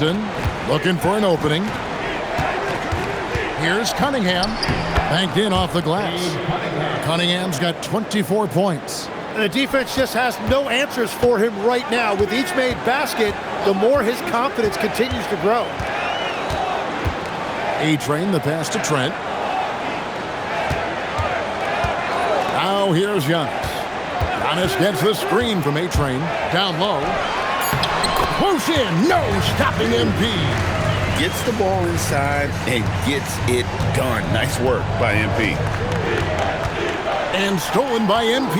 Looking for an opening. Here's Cunningham. Banked in off the glass. Cunningham's got 24 points. And the defense just has no answers for him right now. With each made basket, the more his confidence continues to grow. A-Train, the pass to Trent. Now here's Giannis. Giannis gets the screen from A-Train. Down low. Whoosh in. No stopping MP. Gets the ball inside and gets it done. Nice work by MP. And stolen by MP.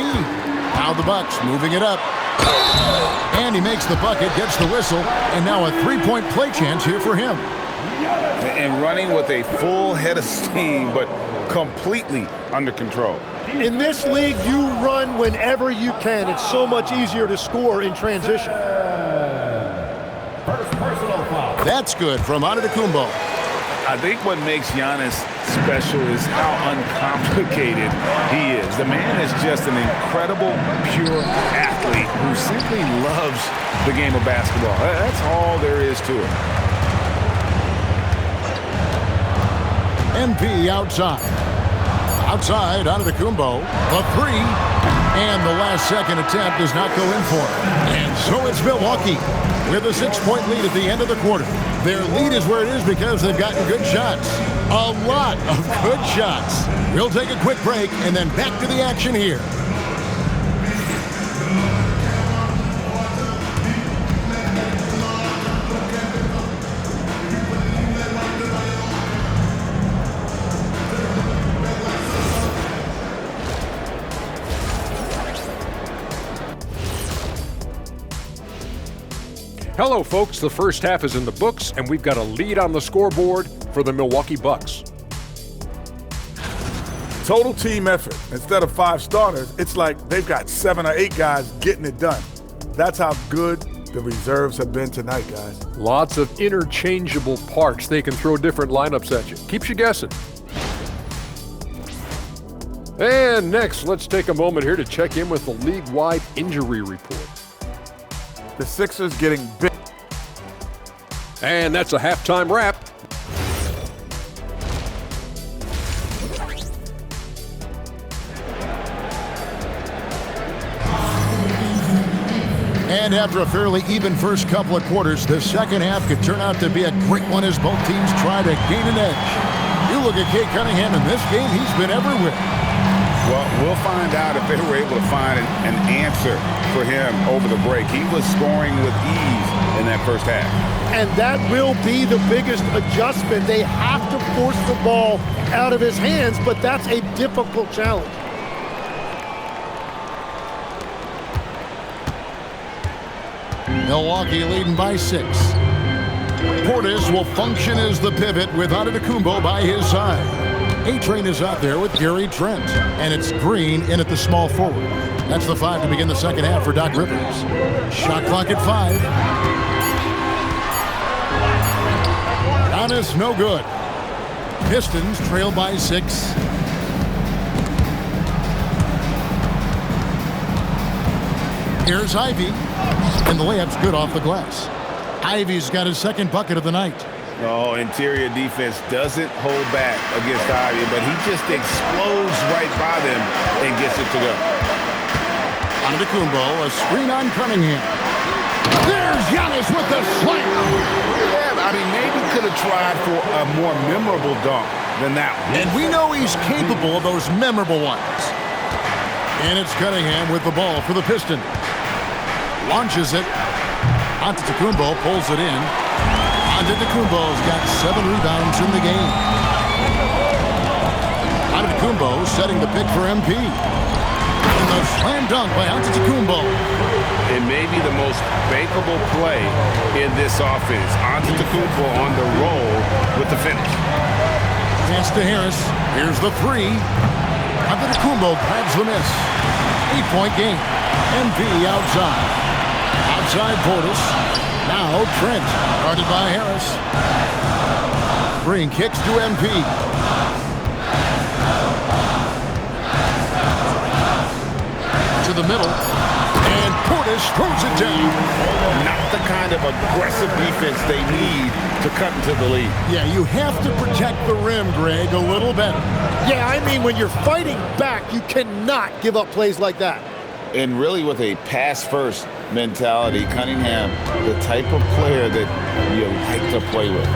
Now the Bucks moving it up. And he makes the bucket, gets the whistle, and now a three-point play chance here for him. And running with a full head of steam, but completely under control. In this league, you run whenever you can. It's so much easier to score in transition. That's good from Antetokounmpo. I think what makes Giannis special is how uncomplicated he is. The man is just an incredible, pure athlete who simply loves the game of basketball. That's all there is to it. MP outside. Outside, Antetokounmpo. The three. And the last second attempt does not go in for it. And so it's Milwaukee with a 6-point lead at the end of the quarter. Their lead is where it is because they've gotten good shots. A lot of good shots. We'll take a quick break and then back to the action here. Hello, folks. The first half is in the books, and we've got a lead on the scoreboard for the Milwaukee Bucks. Total team effort. Instead of 5 starters, it's like they've got 7 or 8 guys getting it done. That's how good the reserves have been tonight, guys. Lots of interchangeable parts. They can throw different lineups at you. Keeps you guessing. And next, let's take a moment here to check in with the league-wide injury report. The Sixers getting big. And that's a halftime wrap. And after a fairly even first couple of quarters, the second half could turn out to be a great one as both teams try to gain an edge. You look at Cade Cunningham in this game, he's been everywhere. Well, we'll find out if they were able to find an answer for him over the break. He was scoring with ease in that first half. And that will be the biggest adjustment. They have to force the ball out of his hands, but that's a difficult challenge. Milwaukee leading by 6. Portis will function as the pivot with Antetokounmpo by his side. A-Train is out there with Gary Trent, and it's Green in at the small forward. That's the 5 to begin the second half for Doc Rivers. Shot clock at 5. Giannis, no good. Pistons trail by 6. Here's Ivy, and the layup's good off the glass. Ivy's got his second bucket of the night. No, interior defense doesn't hold back against Ivy, but he just explodes right by them and gets it to go. Antetokounmpo, a screen on Cunningham. There's Giannis with the slam. Yeah, I mean, maybe could have tried for a more memorable dunk than that one. And we know he's capable of those memorable ones. And it's Cunningham with the ball for the Pistons. Launches it. Antetokounmpo pulls it in. Antetokounmpo's got 7 rebounds in the game. Antetokounmpo setting the pick for MP. And the slam dunk by Antetokounmpo. It may be the most bankable play in this offense. Antetokounmpo on the roll with the finish. Pass to Harris. Here's the 3. Antetokounmpo grabs the miss. 8-point game. MP outside. Outside Portis. Now Trent, guarded by Harris. Green kicks to MP. To the middle. And Portis Portis throws it down. Not the kind of aggressive defense they need to cut into the lead. Yeah, you have to protect the rim, Greg, a little better. Yeah, I mean, when you're fighting back, you cannot give up plays like that. And really with a pass-first mentality, Cunningham, the type of player that you like to play with.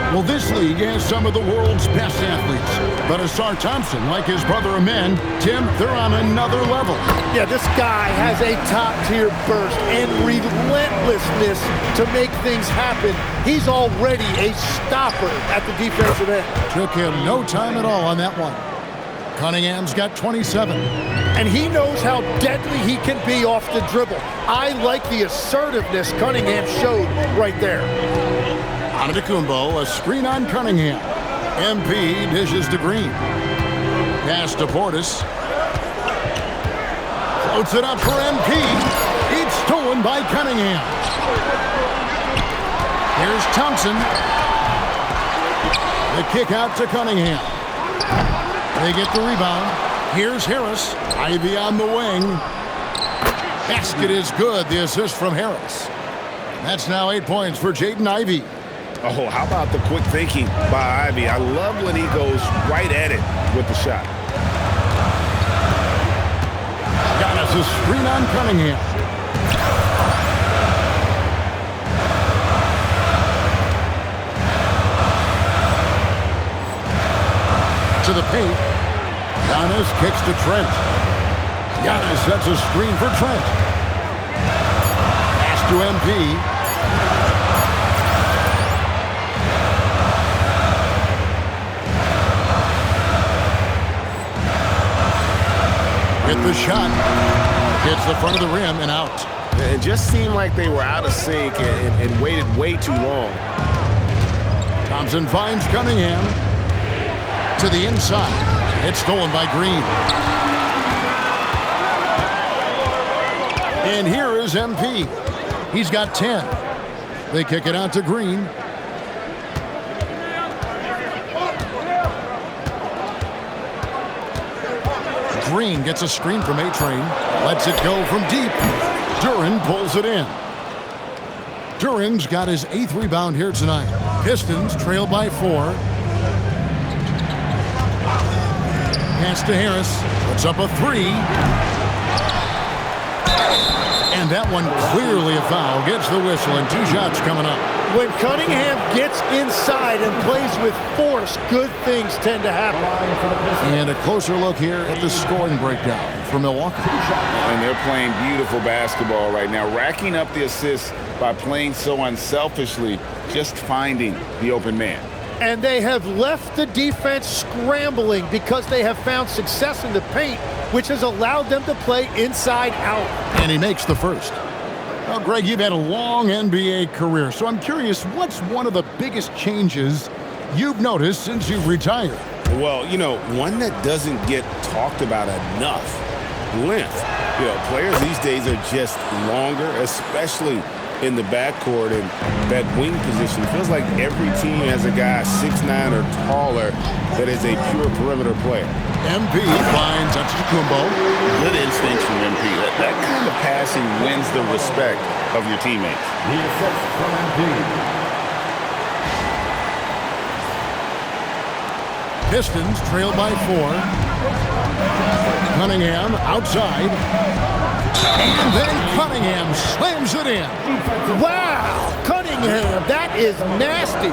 Well, this league has some of the world's best athletes. But Asar Thompson, like his brother Amen, Tim, they're on another level. Yeah, this guy has a top-tier burst and relentlessness to make things happen. He's already a stopper at the defensive end. Took him no time at all on that one. Cunningham's got 27. And he knows how deadly he can be off the dribble. I like the assertiveness Cunningham showed right there. Antetokounmpo, a screen on Cunningham. MP dishes to Green. Pass to Portis. Floats it up for MP. It's stolen by Cunningham. Here's Thompson. The kick out to Cunningham. They get the rebound. Here's Harris. Ivy on the wing. Basket is good. The assist from Harris. That's now 8 points for Jaden Ivey. Oh, how about the quick thinking by Ivy? I love when he goes right at it with the shot. Giannis a screen on Cunningham. To the paint. Giannis kicks to Trent. Giannis sets a screen for Trent. Pass to MP. Hit the shot. Hits the front of the rim and out. It just seemed like they were out of sync and waited way too long. Thompson finds Cunningham. To the inside. It's stolen by Green. And here is MP. He's got 10. They kick it out to Green. Green gets a screen from A-Train. Lets it go from deep. Duren pulls it in. Duren's got his 8th rebound here tonight. Pistons trail by 4. Pass to Harris. Puts up a 3. And that one clearly a foul. Gets the whistle and 2 shots coming up. When Cunningham gets inside and plays with force, good things tend to happen. And a closer look here at the scoring breakdown for Milwaukee. And they're playing beautiful basketball right now, racking up the assists by playing so unselfishly, just finding the open man. And they have left the defense scrambling because they have found success in the paint, which has allowed them to play inside out. And he makes the first. Well, Greg, you've had a long NBA career, so I'm curious, what's one of the biggest changes you've noticed since you've retired? Well, you know, one that doesn't get talked about enough, length. You know, players these days are just longer, especially in the backcourt, and that wing position. Feels like every team has a guy 6'9" or taller that is a pure perimeter player. MP finds Antetokounmpo. Good instincts from MP. That kind of passing wins the respect of your teammates. The assist from MP. Pistons trail by 4. Cunningham outside. And then Cunningham slams it in. Wow, Cunningham, that is nasty.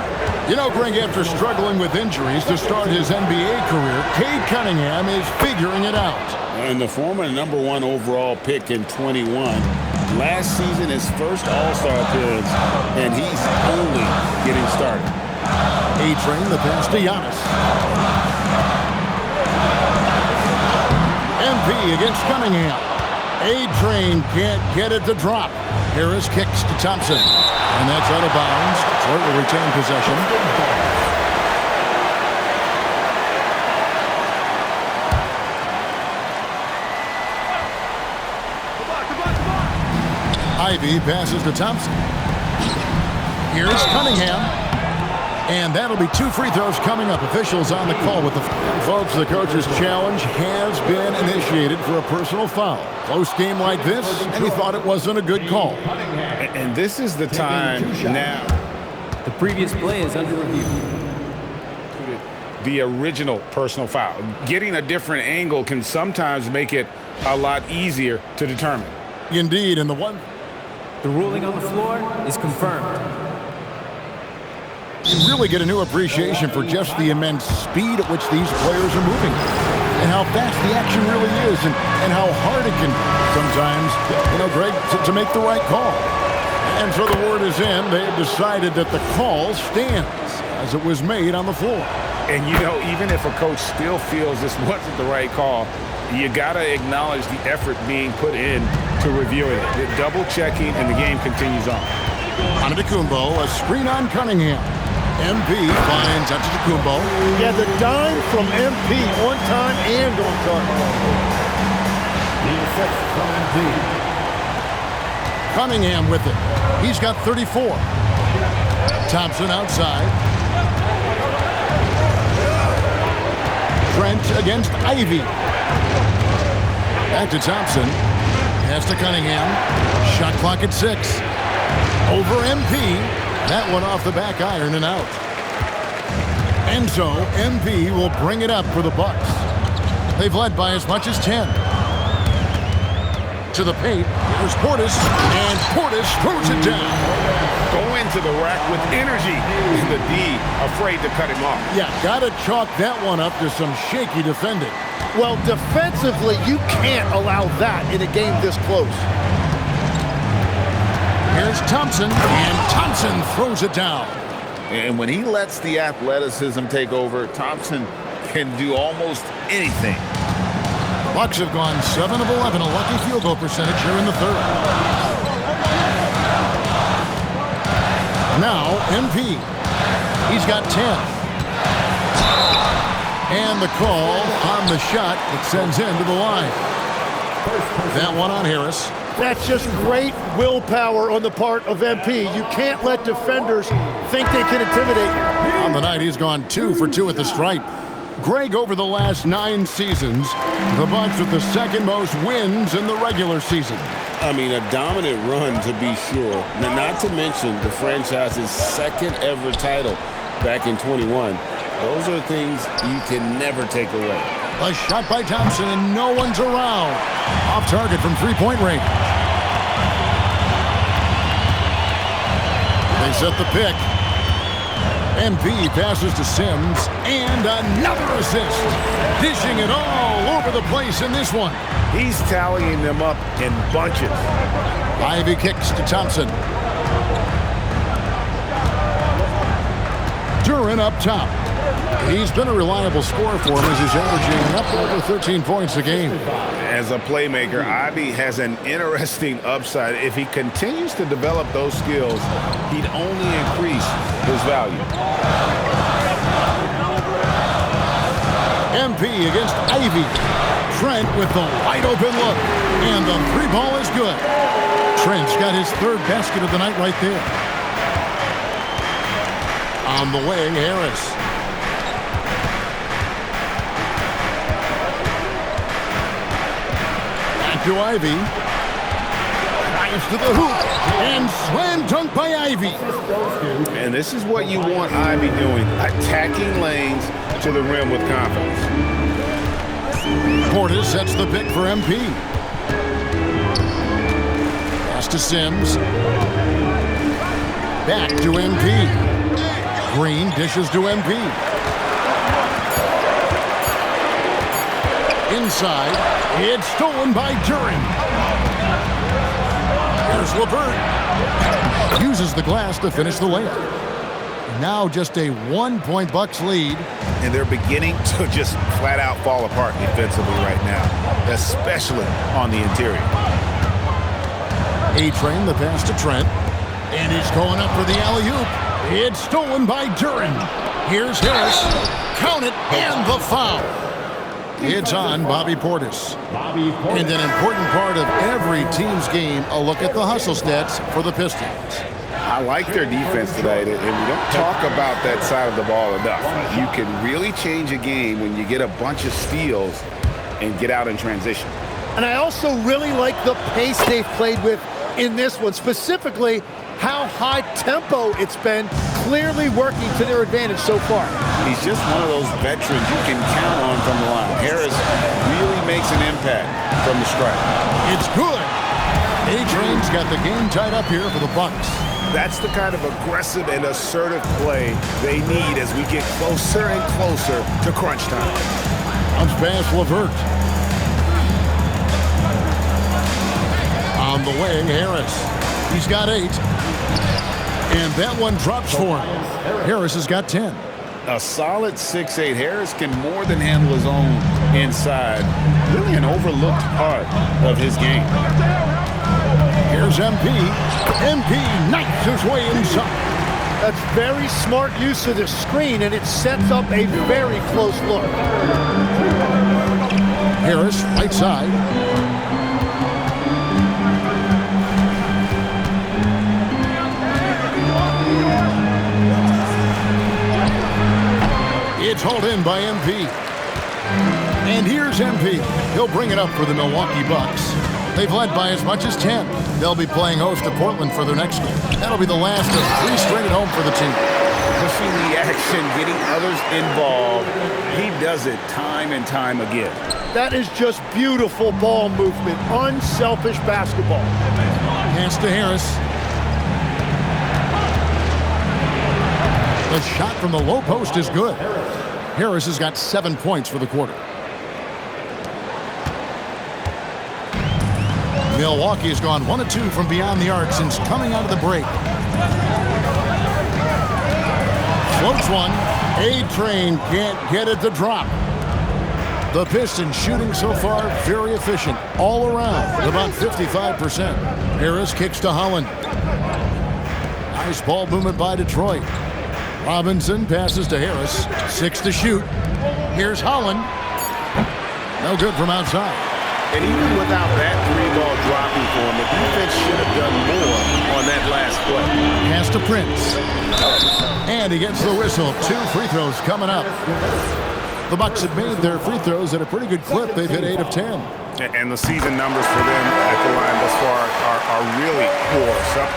You know, Greg, after struggling with injuries to start his NBA career, Cade Cunningham is figuring it out. And the former #1 overall pick in 21. Last season, his first All-Star appearance, and he's only getting started. A-Train, the pass to Giannis. MP against Cunningham. A-Train can't get it to drop. Harris kicks to Thompson. And that's out of bounds. Detroit will retain possession. Ivy passes to Thompson. Here's Cunningham. And that'll be 2 free throws coming up. Officials on the call with the folks. The coach's challenge has been initiated for a personal foul. Close game like this, and he thought it wasn't a good call. And this is the time now. The previous play is under review. The original personal foul. Getting a different angle can sometimes make it a lot easier to determine. Indeed, and The ruling on the floor is confirmed. you really get a new appreciation for just the immense speed at which these players are moving and how fast the action really is and how hard it can sometimes, Greg, to make the right call. And so the word is in. They have decided that the call stands as it was made on the floor. And, even if a coach still feels this wasn't the right call, you got to acknowledge the effort being put in to reviewing it. The double-checking, and the game continues on. Antetokounmpo, a screen on Cunningham. MP finds Antetokounmpo. Yeah, the dime from MP on time and on target. Cunningham with it. He's got 34. Thompson outside. Trent against Ivy. Back to Thompson. Pass to Cunningham. Shot clock at 6. Over MP. That one off the back iron and out. And so MP will bring it up for the Bucks. They've led by as much as 10. To the paint. Here's Portis. And Portis throws it down. Go into the rack with energy. The D afraid to cut him off. Yeah, got to chalk that one up to some shaky defending. Well, defensively, you can't allow that in a game this close. Here's Thompson, and Thompson throws it down. And when he lets the athleticism take over, Thompson can do almost anything. Bucks have gone 7 of 11, a lucky field goal percentage here in the third. Now, MP. He's got 10. And the call on the shot that sends him to the line. That one on Harris. That's just great willpower on the part of MP. You can't let defenders think they can intimidate. On the night, he's gone 2 for 2 at the stripe. Greg, over the last 9 seasons, the Bucks with the second most wins in the regular season. I mean, a dominant run to be sure. Now, not to mention the franchise's second ever title back in 21. Those are things you can never take away. A shot by Thompson, and no one's around. Off target from three-point range. They set the pick. MP passes to Sims, and another assist. Dishing it all over the place in this one. He's tallying them up in bunches. Ivy kicks to Thompson. Duran up top. He's been a reliable scorer for him as he's averaging up over 13 points a game. As a playmaker, Ivy has an interesting upside. If he continues to develop those skills, he'd only increase his value. MP against Ivy. Trent with the wide open look. And the 3 ball is good. Trent's got his 3rd basket of the night right there. On the wing, Harris. Back to Ivy. Drives to the hoop. And slam dunk by Ivy. And this is what you want Ivy doing, attacking lanes to the rim with confidence. Portis sets the pick for MP. Pass to Sims. Back to MP. Green dishes to MP. Inside. It's stolen by Duran. Here's LeVert. Uses the glass to finish the layup. Now just a 1-point Bucks lead. And they're beginning to just flat out fall apart defensively right now, especially on the interior. A-Train, the pass to Trent. And he's going up for the alley-oop. It's stolen by Duran. Here's Harris. Count it, and the foul. It's on Bobby Portis. And an important part of every team's game, a look at the hustle stats for the Pistons. I like their defense tonight, and we don't talk about that side of the ball enough. You can really change a game when you get a bunch of steals and get out in transition. And I also really like the pace they've played with in this one, specifically how high tempo it's been, clearly working to their advantage so far. He's just one of those veterans you can count on from the line. Harris really makes an impact from the stripe. It's good. A-Train's got the game tied up here for the Bucks. That's the kind of aggressive and assertive play they need as we get closer and closer to crunch time. Bounce pass, LeVert. On the way, Harris. He's got 8. And that one drops for him. Harris has got 10. A solid 6'8". Harris can more than handle his own inside. Really an overlooked part of his game. Here's MP. MP knifes his way inside. That's very smart use of the screen, and it sets up a very close look. Harris, right side. It's hauled in by MP. And here's MP. He'll bring it up for the Milwaukee Bucks. They've led by as much as 10. They'll be playing host to Portland for their next game. That'll be the last of 3 straight at home for the team. Pushing the action, getting others involved. He does it time and time again. That is just beautiful ball movement, unselfish basketball. Pass to Harris. The shot from the low post is good. Harris has got 7 points for the quarter. Milwaukee has gone 1 of 2 from beyond the arc since coming out of the break. Floats one. A-Train can't get it to drop. The Pistons shooting so far very efficient all around, about 55%. Harris kicks to Holland. Nice ball movement by Detroit. Robinson passes to Harris. 6 to shoot. Here's Holland. No good from outside. And even without that 3-ball dropping for him, the defense should have done more on that last play. Pass to Prince. And he gets the whistle. 2 free throws coming up. The Bucks have made their free throws at a pretty good clip. They've hit 8 of 10. And the season numbers for them at the line thus far are really poor. So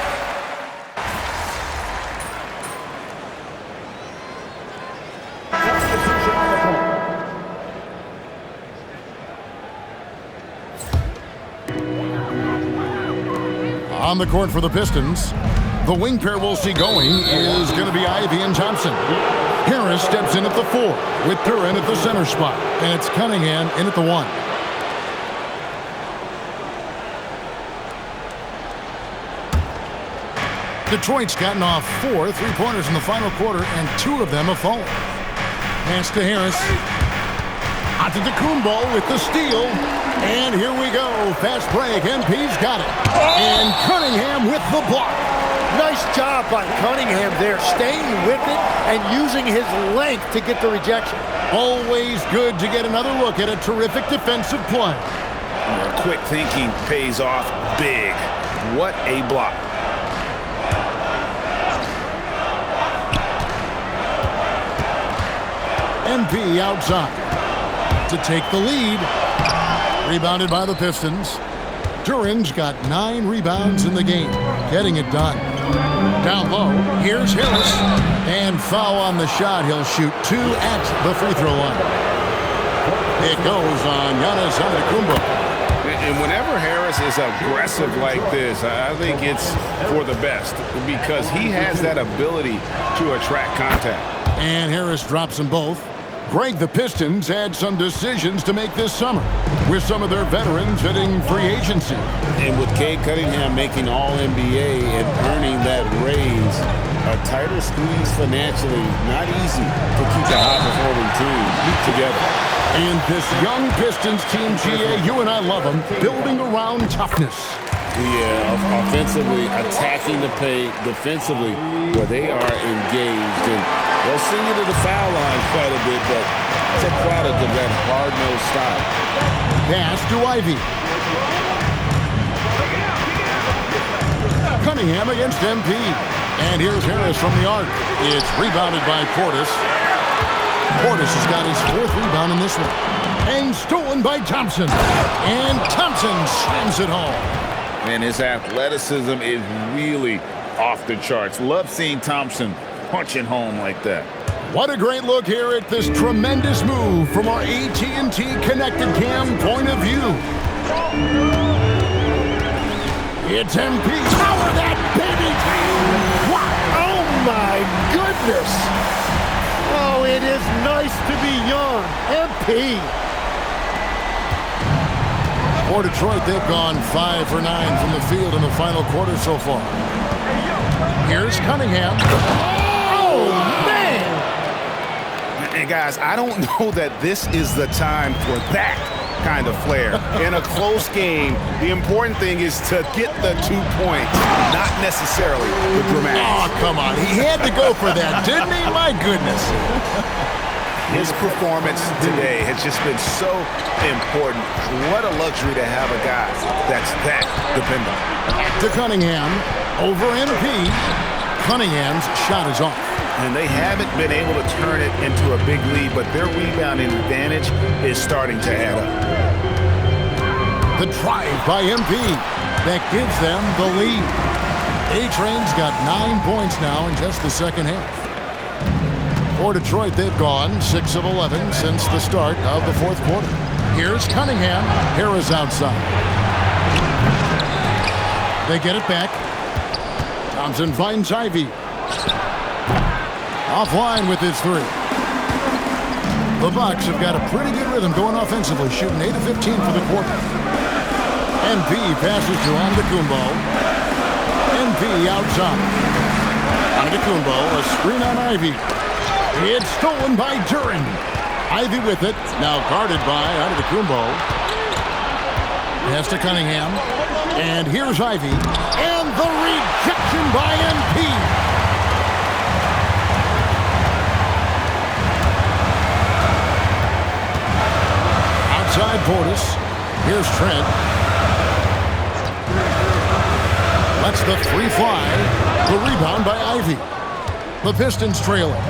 on the court for the Pistons, the wing pair we'll see going is going to be Ivy and Thompson. Harris steps in at the 4 with Duren at the center spot, and it's Cunningham in at the 1. Detroit's gotten off 4 3-pointers in the final quarter, and 2 of them have fallen. Pass to Harris. Antetokounmpo with the steal. And here we go. Fast break. MP's got it. And Cunningham with the block. Nice job by Cunningham there, staying with it and using his length to get the rejection. Always good to get another look at a terrific defensive play. quick thinking pays off big. What a block. MP outside to take the lead. Rebounded by the Pistons. Duren's got 9 rebounds in the game, getting it done. Down low, here's Harris. And foul on the shot. He'll shoot 2 at the free throw line. It goes on Giannis Antetokounmpo. And whenever Harris is aggressive like this, I think it's for the best because he has that ability to attract contact. And Harris drops them both. Greg, the Pistons had some decisions to make this summer with some of their veterans hitting free agency. And with Cade Cunningham making All-NBA and earning that raise, a tighter squeeze financially, not easy to keep a high-performing team together. And this young Pistons team, GA, you and I love them, building around toughness. Yeah, offensively, attacking the paint, defensively, where they are engaged. And they'll send you to the foul line quite a bit, but it's a product of that hard-nosed style. Pass to Ivy. Cunningham against MP. And here's Harris from the arc. It's rebounded by Portis. Portis has got his 4th rebound in this one. And stolen by Thompson. And Thompson slams it home. And his athleticism is really off the charts. Love seeing Thompson punching home like that. What a great look here at this tremendous move from our AT&T Connected Cam point of view. It's MP. Power that baby! Wow! Oh my goodness! Oh, it is nice to be young. MP. For Detroit, they've gone 5 for 9 from the field in the final quarter so far. Here's Cunningham. Oh, man! And guys, I don't know that this is the time for that kind of flair. In a close game, the important thing is to get the 2 points, not necessarily the dramatics. Oh, come on. He had to go for that, didn't he? My goodness. His performance today has just been so important. What a luxury to have a guy that's that dependable. To Cunningham, over MP. Cunningham's shot is off. And they haven't been able to turn it into a big lead, but their rebounding advantage is starting to add up. The drive by MP. That gives them the lead. A-Train's got 9 points now in just the second half. For Detroit, they've gone 6 of 11 since the start of the 4th quarter. Here's Cunningham. Harris outside. They get it back. Thompson finds Ivy. Offline with his 3. The Bucks have got a pretty good rhythm going offensively, shooting 8 of 15 for the quarter. MP passes to Antetokounmpo. MP outside. Antetokounmpo, a screen on Ivy. It's stolen by Duren. Ivy with it, now guarded by Antetokounmpo. Pass to Cunningham. And here's Ivy. And the rejection by MP. Outside Portis. Here's Trent. Lets the 3 fly. The rebound by Ivy. The Pistons trailing.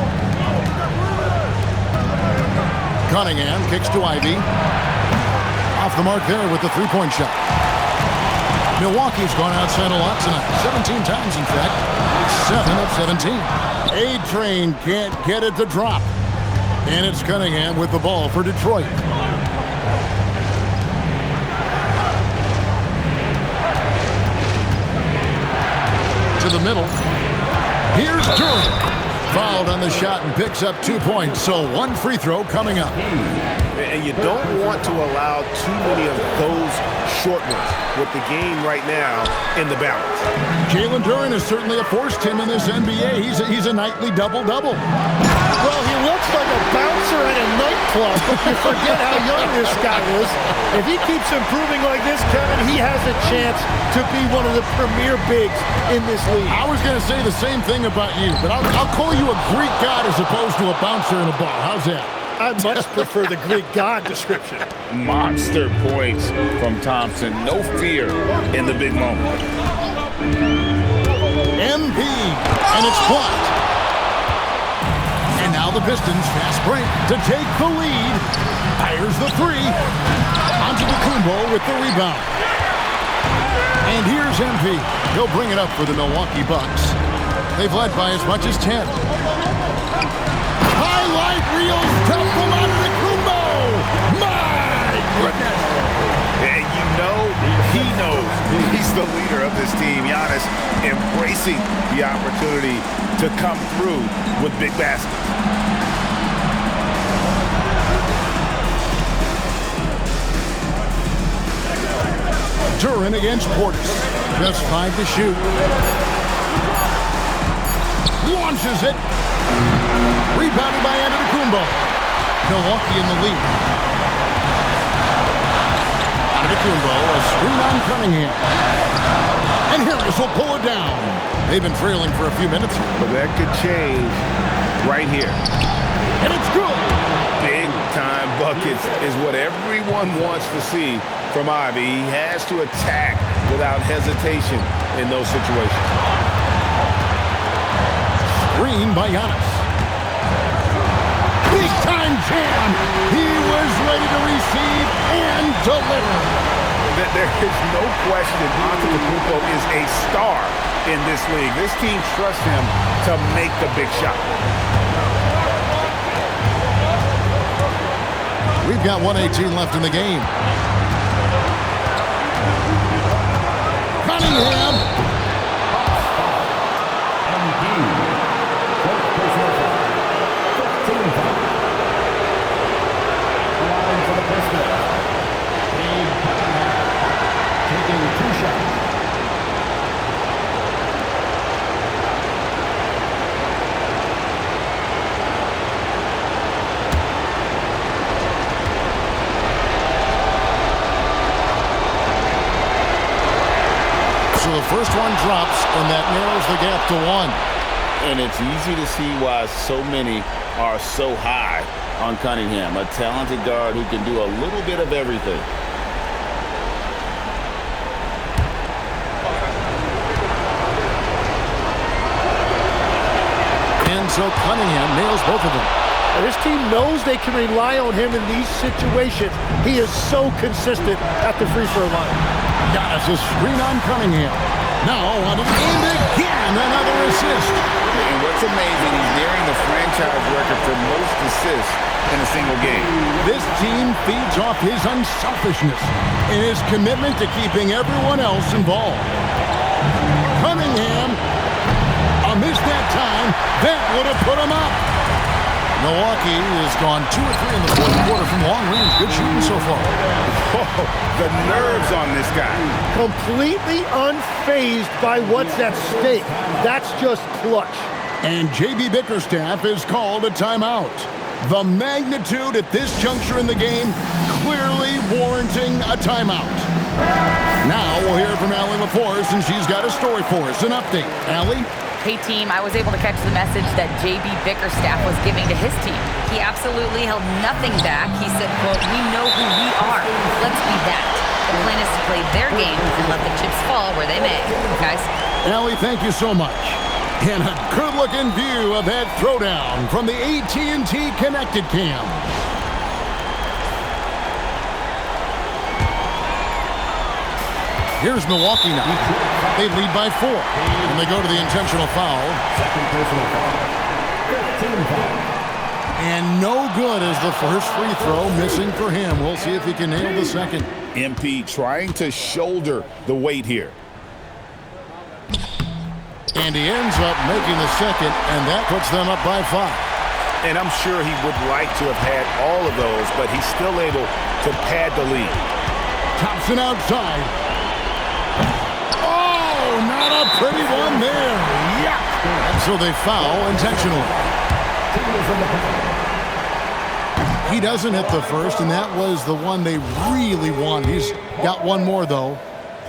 Cunningham kicks to Ivy. Off the mark there with the 3-point shot. Milwaukee's gone outside a lot tonight. 17 times, in fact. 7 of 17. A-Train can't get it to drop. And it's Cunningham with the ball for Detroit. To the middle. Here's Duren. Fouled on the shot and picks up 2 points. So 1 free throw coming up. And you don't want to allow too many of those short ones with the game right now in the balance. Jalen Duren is certainly a force to him in this NBA. He's a nightly double-double. Well, he looks like a bouncer at a nightclub, but you forget how young this guy is. If he keeps improving like this, Kevin, he has a chance to be one of the premier bigs in this league. I was going to say the same thing about you, but I'll call you a Greek god as opposed to a bouncer in a bar. How's that? I much prefer the Greek god description. Monster points from Thompson. No fear in the big moment. MP, and it's blocked. And now the Pistons fast break to take the lead. Fires the 3. Antetokounmpo with the rebound. And here's MP. He'll bring it up for the Milwaukee Bucks. They've led by as much as 10. Highlight reels from Antetokounmpo. My goodness. And you know, he knows he's the leader of this team. Giannis embracing the opportunity to come through with big baskets. Duren against Portis. Just 5 to shoot. Launches it. Rebounded by Antetokounmpo. Milwaukee in the lead. Antetokounmpo, a screen on Cunningham. And Harris will pull it down. They've been trailing for a few minutes. But that could change right here. And it's good. Big-time buckets is what everyone wants to see from Ivy. He has to attack without hesitation in those situations. screen by Giannis. Big time jam. He was ready to receive and deliver. There is no question Antetokounmpo is a star in this league. This team trusts him to make the big shot. We've got 1:18 left in the game. Cunningham. So the first one drops, and that narrows the gap to 1. And it's easy to see why so many are so high on Cunningham, a talented guard who can do a little bit of everything. And so Cunningham nails both of them. This team knows they can rely on him in these situations. He is so consistent at the free throw line. Giannis a screen on Cunningham. Now on to the end again, another assist. And what's amazing, he's nearing the franchise record for most assists in a single game. This team feeds off his unselfishness and his commitment to keeping everyone else involved. Cunningham, a miss that time, that would have put him up. Milwaukee has gone 2 or 3 in the fourth quarter from long range. Good shooting so far. Oh, the nerves on this guy. Completely unfazed by what's at stake. That's just clutch. And J.B. Bickerstaff is called a timeout. The magnitude at this juncture in the game clearly warranting a timeout. Now we'll hear from Allie LaForce, and she's got a story for us. An update. Allie? Hey team, I was able to catch the message that J.B. Bickerstaff was giving to his team. He absolutely held nothing back. He said, quote, "We know who we are. Let's be that. The plan is to play their game and let the chips fall where they may." Guys? Allie, thank you so much. And a good-looking view of that throwdown from the AT&T Connected Cam. Here's Milwaukee now. They lead by 4. And they go to the intentional foul. Second personal foul. 15 foul. And no good as the first free throw missing for him. We'll see if he can nail the second. MP trying to shoulder the weight here. And he ends up making the second, and that puts them up by 5. And I'm sure he would like to have had all of those, but he's still able to pad the lead. Thompson outside. Oh, not a pretty one there. Yuck. And so they foul intentionally. He doesn't hit the first, and that was the one they really want. He's got one more, though.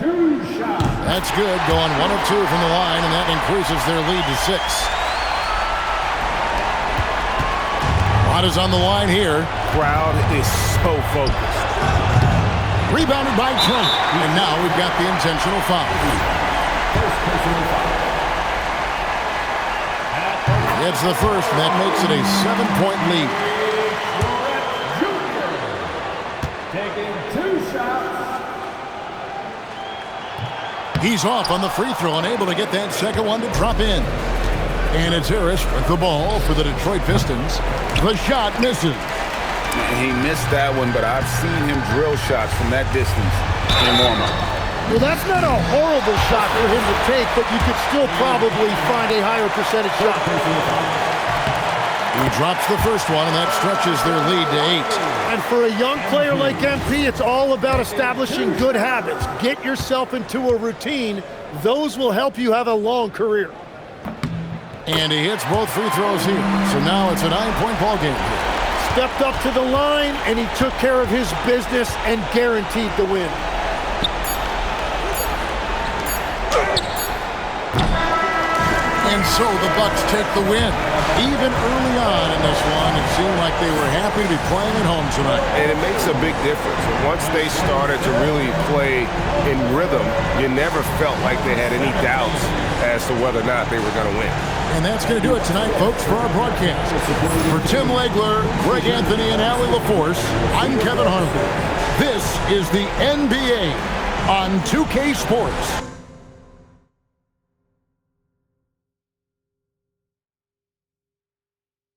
That's good, going 1 of 2 from the line, and that increases their lead to 6. Watt is on the line here. Crowd is so focused. Rebounded by Trump, and now we've got the intentional foul. It's the first, and that makes it a 7-point lead. Taking 2 shots. He's off on the free throw, unable to get that second one to drop in. And it's Harris with the ball for the Detroit Pistons. The shot misses. He missed that one, but I've seen him drill shots from that distance in warm-up. Well, that's not a horrible shot for him to take, but you could still probably find a higher percentage shot. He drops the first one, and that stretches their lead to 8. And for a young player like MP, it's all about establishing good habits. Get yourself into a routine. Those will help you have a long career. And he hits both free throws here. So now it's a 9-point ball game. Stepped up to the line, and he took care of his business and guaranteed the win. And so the Bucks take the win. Even early on in this one, it seemed like they were happy to be playing at home tonight. And it makes a big difference. Once they started to really play in rhythm, you never felt like they had any doubts as to whether or not they were going to win. And that's going to do it tonight, folks, for our broadcast. For Tim Legler, Greg Anthony, and Allie LaForce, I'm Kevin Harlan. This is the NBA on 2K Sports.